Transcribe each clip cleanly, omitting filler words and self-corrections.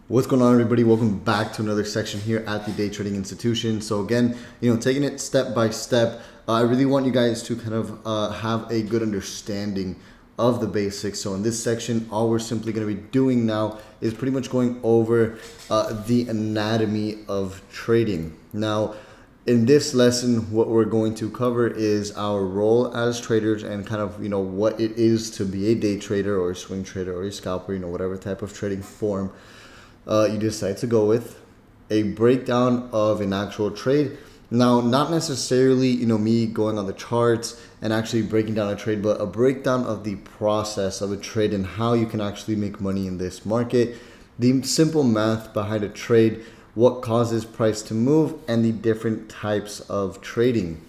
What's going on, everybody? Welcome back to another section here at the Day Trading Institution. So again, taking it step by step, I really want you guys to kind of have a good understanding of the basics. So in this section, all we're simply going to be doing now is pretty much going over the anatomy of trading. Now, in this lesson, what we're going to cover is our role as traders and kind of, what it is to be a day trader or a swing trader or a scalper, whatever type of trading form you decide to go with, a breakdown of an actual trade. Now, not necessarily, me going on the charts and actually breaking down a trade, but a breakdown of the process of a trade and how you can actually make money in this market, the simple math behind a trade, what causes price to move, and the different types of trading.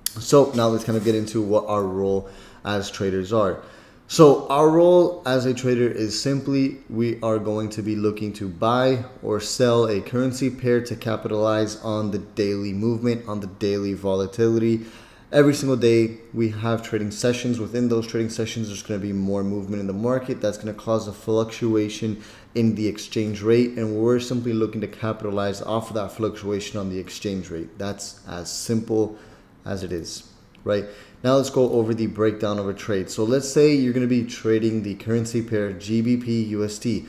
So now let's kind of get into what our role as traders are. So our role as a trader is simply we are going to be looking to buy or sell a currency pair to capitalize on the daily movement, on the daily volatility. Every single day we have trading sessions. Within those trading sessions, there's going to be more movement in the market. That's going to cause a fluctuation in the exchange rate, and we're simply looking to capitalize off of that fluctuation on the exchange rate. That's as simple as it is, right? Now let's go over the breakdown of a trade. So let's say you're going to be trading the currency pair GBP USD,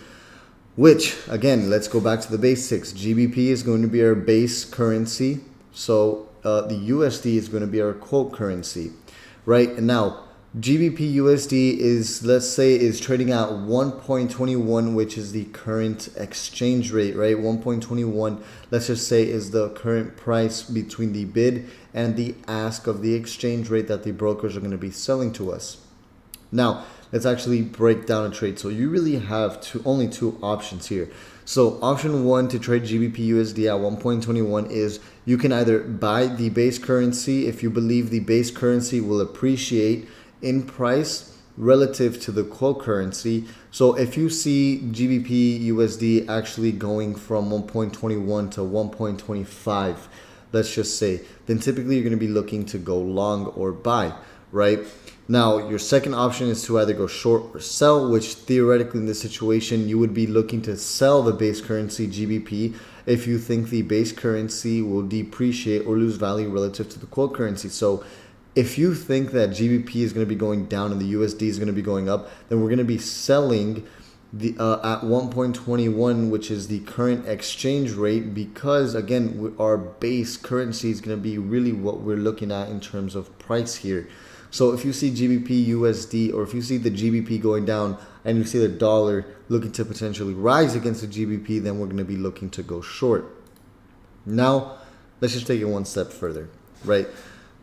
which again, let's go back to the basics. GBP is going to be our base currency. So the USD is going to be our quote currency, right? And now GBP USD is, let's say, is trading at 1.21, which is the current exchange rate, right? 1.21, let's just say, is the current price between the bid and the ask of the exchange rate that the brokers are going to be selling to us. Now, let's actually break down a trade. So you really have only two options here. So option one to trade GBP USD at 1.21 is you can either buy the base currency if you believe the base currency will appreciate in price relative to the quote currency. So if you see GBP USD actually going from 1.21 to 1.25, let's just say, then typically you're going to be looking to go long or buy, right? Now, your second option is to either go short or sell, which theoretically in this situation, you would be looking to sell the base currency GBP if you think the base currency will depreciate or lose value relative to the quote currency. So if you think that GBP is going to be going down and the USD is going to be going up, then we're going to be selling the at 1.21, which is the current exchange rate, because again, our base currency is going to be really what we're looking at in terms of price here. So if you see GBP USD, or if you see the GBP going down and you see the dollar looking to potentially rise against the GBP, then we're going to be looking to go short. Now, let's just take it one step further, right?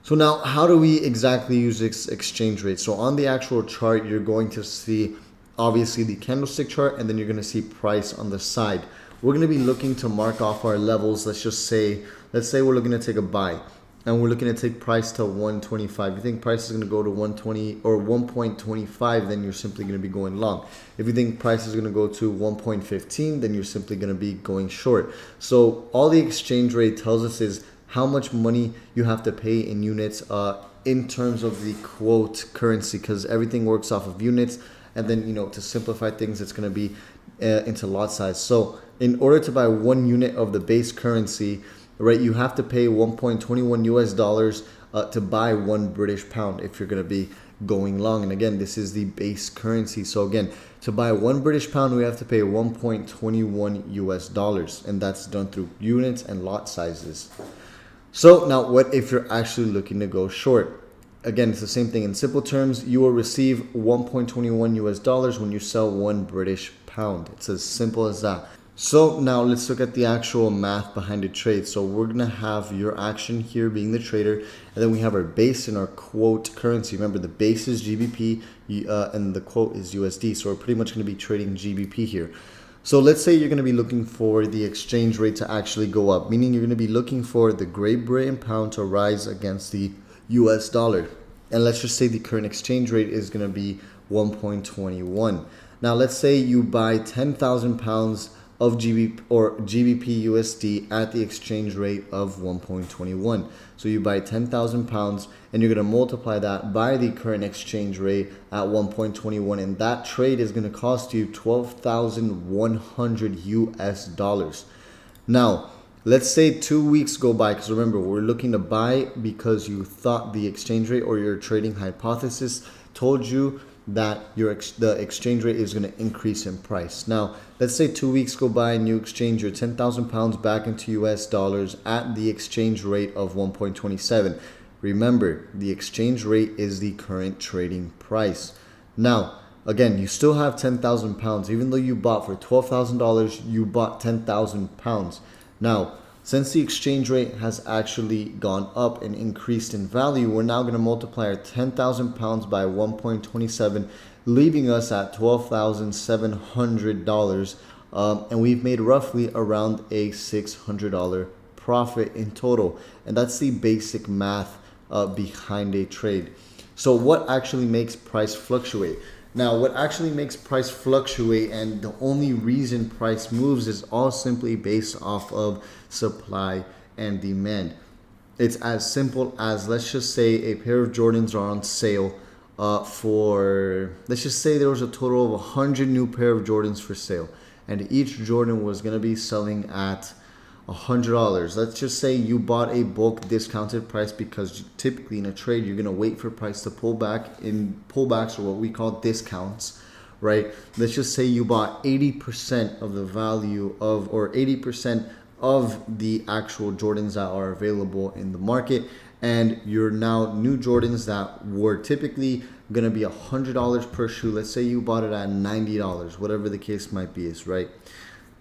So now, how do we exactly use this exchange rate? So on the actual chart, you're going to see obviously the candlestick chart, and then you're going to see price on the side. We're going to be looking to mark off our levels. Let's say we're looking to take a buy, and we're looking to take price to 125. If you think price is going to go to 120 or 1.25, then you're simply going to be going long. If you think price is going to go to 1.15, then you're simply going to be going short. So all the exchange rate tells us is how much money you have to pay in units in terms of the quote currency, because everything works off of units. And then, to simplify things, it's going to be into lot size. So in order to buy 1 unit of the base currency, right, you have to pay 1.21 US dollars to buy 1 British pound if you're going to be going long. And again, this is the base currency. So again, to buy 1 British pound, we have to pay 1.21 US dollars. And that's done through units and lot sizes. So now what if you're actually looking to go short? Again, it's the same thing. In simple terms, you will receive 1.21 US dollars when you sell 1 British pound. It's as simple as that. So now let's look at the actual math behind a trade. So we're going to have your action here being the trader, and then we have our base and our quote currency. Remember, the base is GBP and the quote is USD. So we're pretty much going to be trading GBP here. So let's say you're going to be looking for the exchange rate to actually go up, meaning you're going to be looking for the Great Britain pound to rise against the US dollar. And let's just say the current exchange rate is going to be 1.21. Now let's say you buy 10,000 pounds of GBP USD at the exchange rate of 1.21. So you buy 10,000 pounds and you're going to multiply that by the current exchange rate at 1.21, and that trade is going to cost you 12,100 US dollars. Now, let's say 2 weeks go by, because remember, we're looking to buy because you thought the exchange rate or your trading hypothesis told you that the exchange rate is going to increase in price. Now, let's say 2 weeks go by and you exchange your 10,000 pounds back into US dollars at the exchange rate of 1.27. Remember, the exchange rate is the current trading price. Now, again, you still have 10,000 pounds. Even though you bought for $12,000, you bought 10,000 pounds. Now, since the exchange rate has actually gone up and increased in value, we're now going to multiply our 10,000 pounds by 1.27, leaving us at $12,700. And we've made roughly around a $600 profit in total. And that's the basic math behind a trade. So what actually makes price fluctuate? Now, what actually makes price fluctuate, and the only reason price moves, is all simply based off of supply and demand. It's as simple as, let's just say a pair of Jordans are on sale for, let's just say there was a total of 100 new pair of Jordans for sale, and each Jordan was going to be selling at $100. Let's just say you bought a bulk discounted price, because typically in a trade you're going to wait for price to pull back. In pullbacks, or what we call discounts, right? Let's just say you bought 80% of the value of, or 80% of the actual Jordans that are available in the market, and you're now new Jordans that were typically going to be $100 per shoe. Let's say you bought it at $90, whatever the case might be, is right.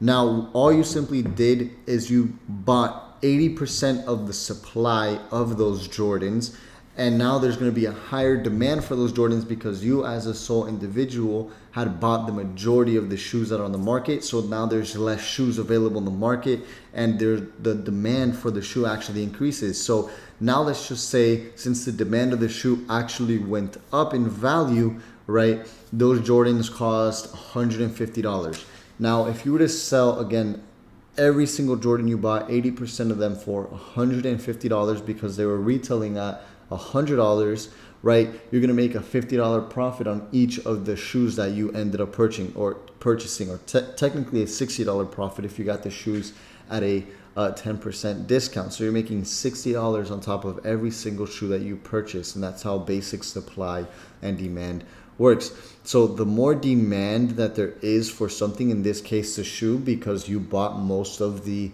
Now, all you simply did is you bought 80% of the supply of those Jordans, and now there's going to be a higher demand for those Jordans because you as a sole individual had bought the majority of the shoes that are on the market. So now there's less shoes available in the market, and the demand for the shoe actually increases. So now let's just say, since the demand of the shoe actually went up in value, right, those Jordans cost $150. Now, if you were to sell, again, every single Jordan you bought, 80% of them for $150 because they were retailing at $100, right? You're going to make a $50 profit on each of the shoes that you ended up purchasing, or technically a $60 profit if you got the shoes at a 10% discount. So you're making $60 on top of every single shoe that you purchase, and that's how basic supply and demand works. So the more demand that there is for something, in this case the shoe, because you bought most of the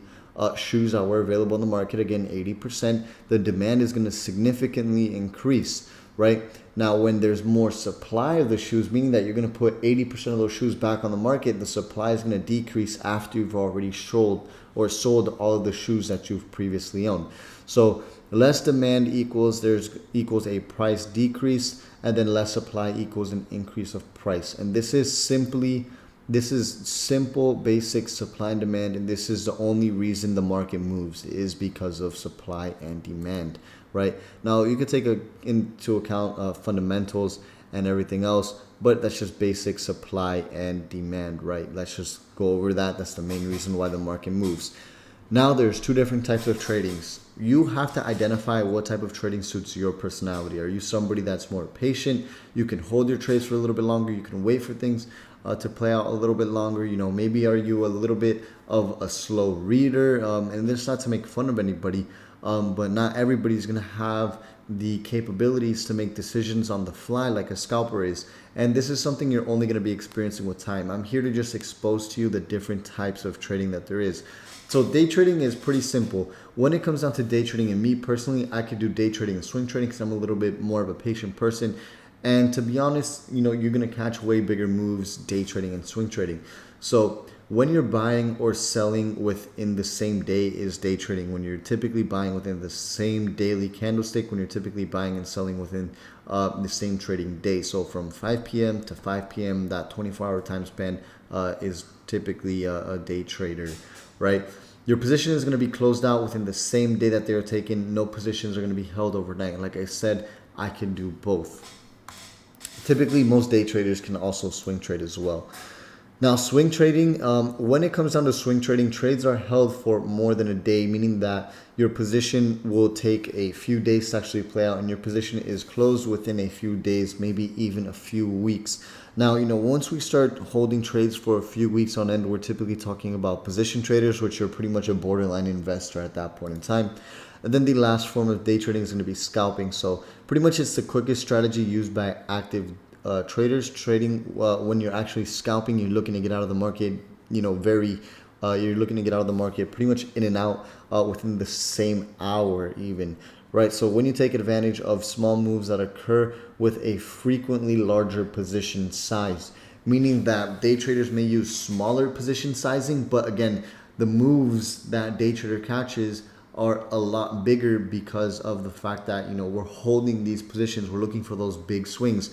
shoes that were available in the market, again 80%, the demand is going to significantly increase, right? Now, when there's more supply of the shoes, meaning that you're going to put 80% of those shoes back on the market, the supply is going to decrease after you've already sold all of the shoes that you've previously owned. So less demand equals a price decrease, and then less supply equals an increase of price. And this is simple basic supply and demand, and this is the only reason the market moves, is because of supply and demand, right? Now, you could take into account fundamentals and everything else, but that's just basic supply and demand, right? Let's just go over that. That's the main reason why the market moves. Now, there's two different types of tradings. You have to identify what type of trading suits your personality. Are you somebody that's more patient? You can hold your trades for a little bit longer. You can wait for things to play out a little bit longer. You know, maybe are you a little bit of a slow reader? And this is not to make fun of anybody, but not everybody's going to have the capabilities to make decisions on the fly like a scalper is. And this is something you're only going to be experiencing with time. I'm here to just expose to you the different types of trading that there is. So day trading is pretty simple. When it comes down to day trading, and me personally, I could do day trading and swing trading because I'm a little bit more of a patient person. And to be honest, you know, you're going to catch way bigger moves day trading and swing trading. So when you're buying or selling within the same day is day trading. When you're typically buying within the same daily candlestick, when you're typically buying and selling within the same trading day. So from 5 p.m. to 5 p.m., that 24-hour time span is typically a day trader, right? Your position is going to be closed out within the same day that they're taken. No positions are going to be held overnight. And like I said, I can do both. Typically, most day traders can also swing trade as well. Now, swing trading, when it comes down to swing trading, trades are held for more than a day, meaning that your position will take a few days to actually play out, and your position is closed within a few days, maybe even a few weeks. Now, once we start holding trades for a few weeks on end, we're typically talking about position traders, which are pretty much a borderline investor at that point in time. And then the last form of day trading is going to be scalping. So pretty much it's the quickest strategy used by active traders trading. When you're actually scalping, you're looking to get out of the market, you're looking to get out of the market pretty much in and out within the same hour even, right? So when you take advantage of small moves that occur with a frequently larger position size, meaning that day traders may use smaller position sizing, but again, the moves that day trader catches are a lot bigger because of the fact that we're holding these positions, we're looking for those big swings.